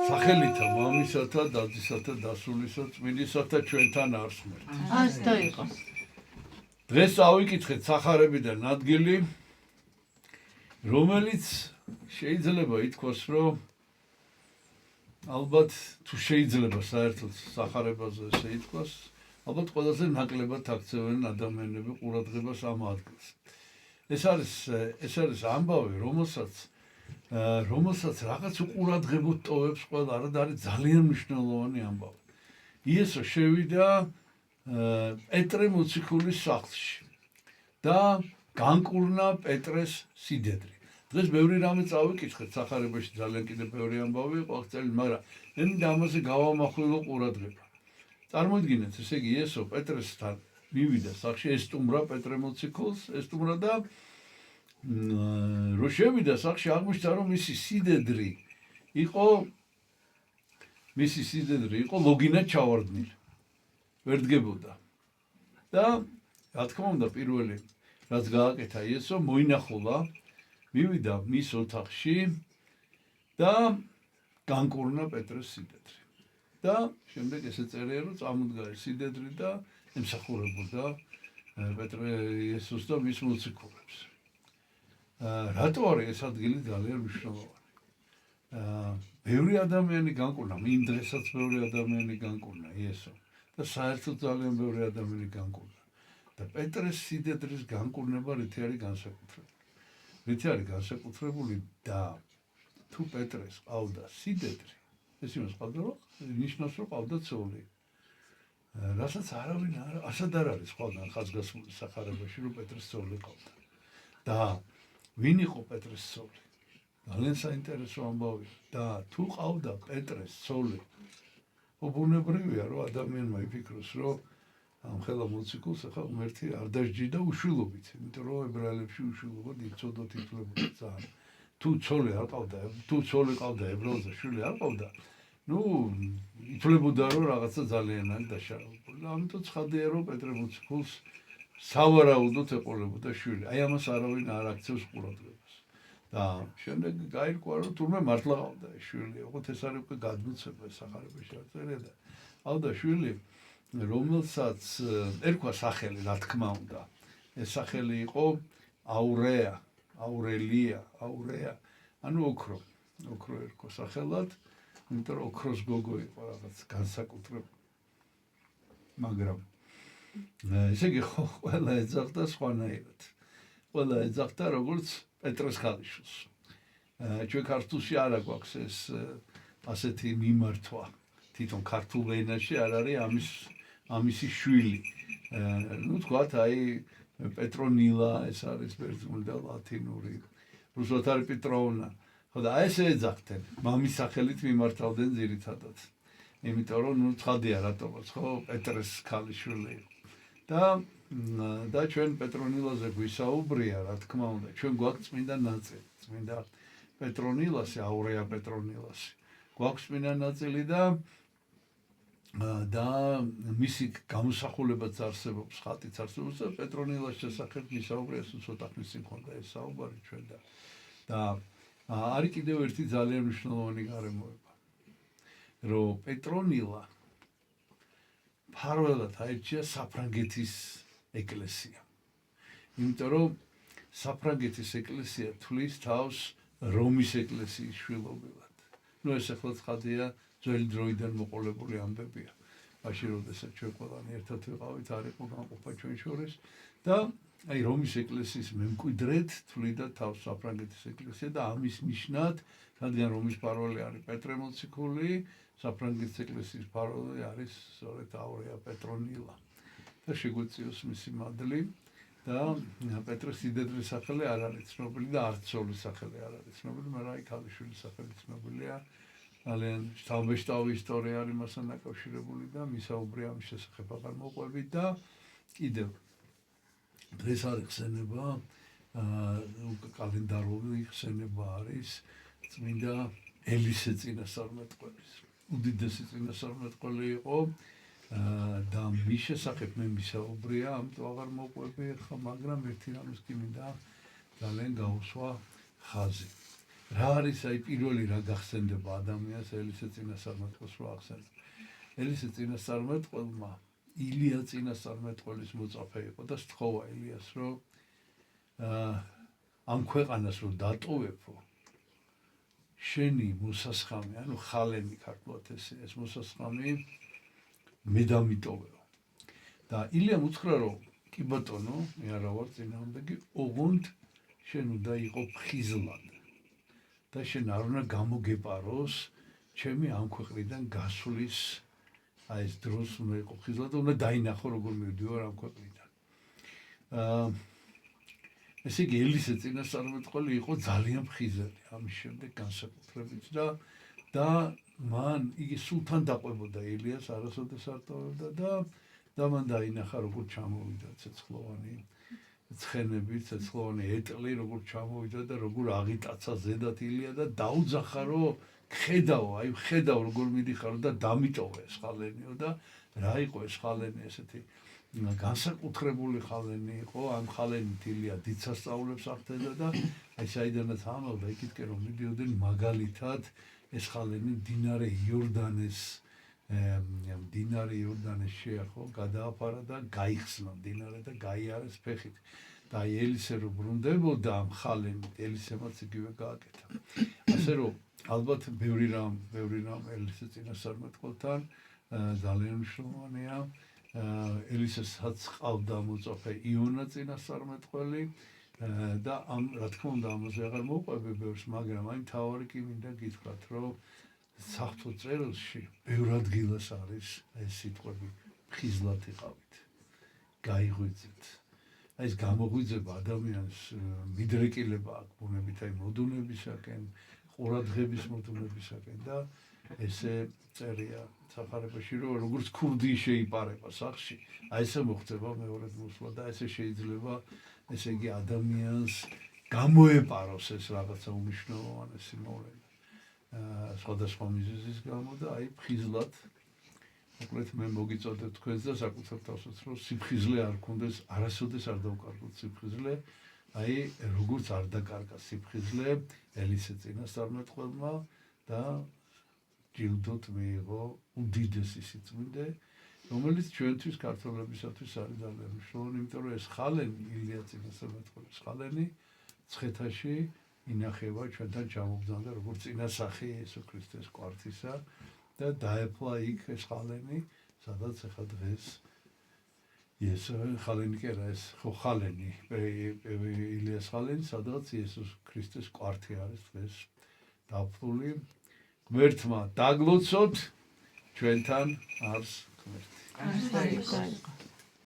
სახელითა მამისათა, დადისათა, დასულისა, წმინდისათა ჩვენთან არსმერთ. ასто იყოს. დღეს ავიკითხეთ სახარებიდან ადგილი, რომელიც შეიძლება ითქვას, რომ ალბათ თუ შეიძლება საერთოდ სახარებაზე ესე ითქვას, ალბათ ყველაზე ნაკლებად აქცევენ ადამიანები ყურადღებას ამ ადგილს. ეს არის ამბავი, რომელსაც რაღაც უყურადღებოდ ტოვებს ყველა, რა და არის ძალიან მნიშვნელოვანი ამბავი. იესო შევიდა პეტრე მოციქულის სახლში და განკურნა პეტრეს სიდედრი. დღეს ბევრი რამე წავიკითხეთ სახარებაში, ძალიან კიდევ ბევრი ამბავი იყო აღწერილი, მაგრამ მე მინდა ამაზე გავამახვილო ყურადღება. წარმოიდგინეთ, ესე იგი იესო პეტრესთან მივიდა სახლში, ესტუმრა პეტრე მოციქულს, ესტუმრა და რო შევიდა სახლში, აღმოჩნდა, რომ მისი სიდედრი იყო ლოგინად ჩავარდნილი. ვერ დგებოდა. და რა თქმა უნდა, პირველი რაც გააკეთა იესო, მოინახულა, მივიდა მის ოთახში და განკურნა პეტრეს სიდედრი. და შემდეგ ესე წერია, რომ წამოდგა ეს სიდედრი და ემსახურებოდა პეტრე იესოს და მის მოციქულებს. რატო არის ეს ადგილი ძალიან მნიშვნელოვანი? ბევრი ადამიანი განკურნა, იმ დღესაც ბევრი ადამიანი განკურნა იესო და საერთოდ ძალიან ბევრი ადამიანი განკურნა. და პეტრეს სიდედრის განკურნება რითი არის განსაკუთრებული? რითი არის განსაკუთრებული და თუ პეტრეს ყავდა სიდედრი, ეს იმას ყავდა, რომ ნიშნავს, რომ ყავდა ცოლი. რასაც არავინ ასად არ არის ყველგან ხაზგასმული სახარებაში, რომ პეტრეს ცოლი ყავდა. და ვინ იყო პეტრეს ცოლი? ძალიან საინტერესო ამბავია. და თუ ყავდა პეტრეს ცოლი, ბუნებრივია, რომ ადამიანმა იფიქროს, რომ ამ ხელა მოციქულს ახლა ღმერთი არ დასჯიდა უშვილობით, იმიტომ რომ ებრაელებში უშვილობა იცოდოთ ითვლებოდა ძალიან. თუ ცოლი არ ყავდა, თუ ცოლი ყავდა ებრაელზე შვილი არ ყავდა, ითვლებოდა, რომ რაღაცა ძალიან არის დაშავებული. და ამიტომ ცხადია, რომ პეტრე მოციქულს სავარაუდოდ ეყოლებოდა შვილი. აი ამას არავინ არ აქცევს ყურადღებას. და შემდეგ გაირკვა, რომ თურმე მართლა ყავდა ეს შვილი. ოღონდ ეს არის უკვე გადმოცემა სახარებაში არ წერია და ყავდა შვილი, რომელსაც ერქვა სახელი, რა თქმა უნდა. ეს სახელი იყო აურელია, ანუ ოქრო ერქვა სახელად, იმიტომ რომ ოქროს გოგო იყო რაღაც განსაკუთრებული. მაგრამ ესე იგი ყველა ეძახდა სხვანაირად. ყველა ეძახდა როგორც პეტრეს ქალიშვილს. ჩვენ ქართულში არ აქვს ეს ასეთი მიმართვა. თვითონ ქართულ ენაში არ არის ამისი შვილი. თქვათ, აი პეტრონილა, ეს არის ბერძნული და ლათინური. რუსულად არის პეტროვნა. ხო და აი ესე ეძახდნენ. მამის სახელით მიმართავდნენ ძირითადად. იმიტომ რომ ცხადია რატომაც, ხო, პეტრეს ქალიშვილი იყო. და ჩვენ პეტრონილაზე გვისაუბრია, რა თქმა უნდა, ჩვენ გვაქვს წმინდა ნაწილი, წმინდა პეტრონილასი, აურეა პეტრონილასი. გვაქვს წმინდა ნაწილი და მისი გამოსახულებაც არსებობს, ხატიც არსებობს და პეტრონილას შესახებ ვისაუბრია, ცოტა ხნის წინ ხონდა ეს საუბარი ჩვენ და არის კიდევ ერთი ძალიან მნიშვნელოვანი გარემოება, რომ პეტრონილა ფარველად აირჩია საფრანგეთის ეკლესია. იმიტომ რომ საფრანგეთის ეკლესია თვლის თავს რომის ეკლესიის შვილობილად. ეს ახლა ცხადია ძველი დროიდან მოყოლებული ამბებია. მაშინ როდესაც ჩვენ ყველანი ერთად ვიყავით, არ იყო განყოფა ჩვენ შორის და აი რომის ეკლესიის მემკვიდრედ თვლიდა თავს საფრანგეთის ეკლესია და ამის ნიშნად, რადგან რომის მფარველი არის პეტრე მოციქული, საფრანგეთის ეკლესიის მფარველი არის სწორედ აურეა პეტრონილა. და შეგვეციოს მისი მადლი და პეტრეს სიდედრის სახელი არ არის ცნობილი და არც ცოლის სახელი არ არის ცნობილი, მაგრამ აი ქალიშვილის სახელი ცნობილია. ძალიან შთამბეჭდავი ისტორია არის მასთან დაკავშირებული და მისაუბრია ამის შესახებ აღარ მოყვებით და კიდევ დღეს არის ხსენება, კალენდარული ხსენება არის წმინდა ელისე წინასწარმეტყველის. უდიდესი წინასწარმეტყველი იყო და მის შესახებ მე მისაუბრია, ამიტომ აღარ მოყვები ხა, მაგრამ ერთი რამის კი მინდა ძალიან გაუსვა ხაზი. რა არის აი პირველი რა გახსენდება ადამიანს ელისე წინასწარმეტყველს რო ახსენებ. ელისე წინასწარმეტყველმა ილია წინასწარმეტყველის მოწაფე იყო და სთხოვა ილიას რომ ამ ქვეყანას რო დატოვებო შენი მოსასხამი, ანუ ხალენი ქართულად ეს მოსასხამი მე დამიტოვეო. და ილიამ უთხრა რომ კი ბატონო, მე არა ვარ წინააღმდეგი, ოღონდ შენ უნდა იყო ფხიზლად. და შენ არ უნდა გამოგეპაროს ჩემი ამ ქვეყნიდან გასვლის აი ეს დროს უნდა იყო ფხიზლად და უნდა დაინახო როგორ მივდივარ ამ ქვეყნიდან. ესე იგი ელისე წინასწარმეტყველი იყო ძალიან ფხიზელი ამის შემდეგ განსაკუთრებით და მან იგი სულთან დაყვებოდა ილიას არასოდეს არ ტოვებდა და მან დაინახა როგორ ჩამოვიდა ცეცხლოვანი ცხენებით, ცეცხლოვანი ეტლი როგორ ჩამოვიდა და როგორ აღიტაცა ზედათ ილია და დაუძახა რომ ხედავ, აი ხედავ როგორ მიდიხარო და დამიტოვე ეს ხალენიო და რა იყო ეს ხალენი ესეთი განსაკუთრებული ხალენი იყო, ამ ხალენით ილია დიდსასწაულებს ახდენდა და აი საიდანაც ამბობდა იქითკენ რომ მიდიოდნენ მაგალითად ეს ხალენი მდინარე იორდანეს შეახო, გადააფარა და გაიხსნა მდინარე და გაიარეს ფეხით. და აი ელისე რო ბრუნდებოდა ამ ხალენით, ელისემაც იგივე გააკეთა. ასე რომ ალბათ ბევრი რამ ელისე წინასწარმეტყველთან ძალიან მნიშვნელოვანია. ელისესაც ჰყავდა მოწაფე იონა წინასწარმეტყველი და რა თქმა უნდა ამაზე აღარ მოვყვები ბევრს, მაგრამ აი მთავარი კი მინდა გითხრათ, რომ საღვთო წერილში ბევრ ადგილას არის ეს სიტყვები ფხიზლად იყავით, გაიღვიძეთ. აი ეს გამოღვიძება ადამიანს მიდრეკილება აქვს ბუნებით აი მოდუნებისაკენ, ყურადღების მოდუნებისაკენ და ესე წერია სახარებაში რომ როგორც ქურდი შეიპარება სახში, აი ესე მოხდება მეორედ მოსვლა და ესე შეიძლება ესე იგი ადამიანს გამოეპაროს ეს რაღაცა უმნიშვნელოვანესი მოვლენა. სხვადასხვა მიზეზის გამო და აი ფხიზლად მოკლედ მე მოგიწოდეთ თქვენს და საკუთარ თავსაც რომ სიფხიზლე არ გქონდეს, არასოდეს არ დავკარგოთ სიფხიზლე, აი როგორც არ დაკარგა სიფხიზლე ელისე წინასწარმეტყველმა და ჯილდოთ მიიღო უდიდესი სიწმინდე, რომელიც ჩვენთვის ქართველებისათვის არის ძალიან მნიშვნელოვანი, იმიტომ რომ ეს ხალენი ილია წინასწარმეტყველის ხალენი ცხეთაში ინახება ჩვენთან ჩამოგზავნდა როგორც წინასახი იესო ქრისტეს კვართისა და დაეფლა იქ ეს ხალენი, სადაც ახლა დღეს იესო ხალენი კი არა ეს ხო ხალენი ილიას ხალენი, სადაც იესოს ქრისტეს კვართი არის დღეს დაფლული. ღმერთმა დაგლოცოთ ჩვენთან არს ღმერთი.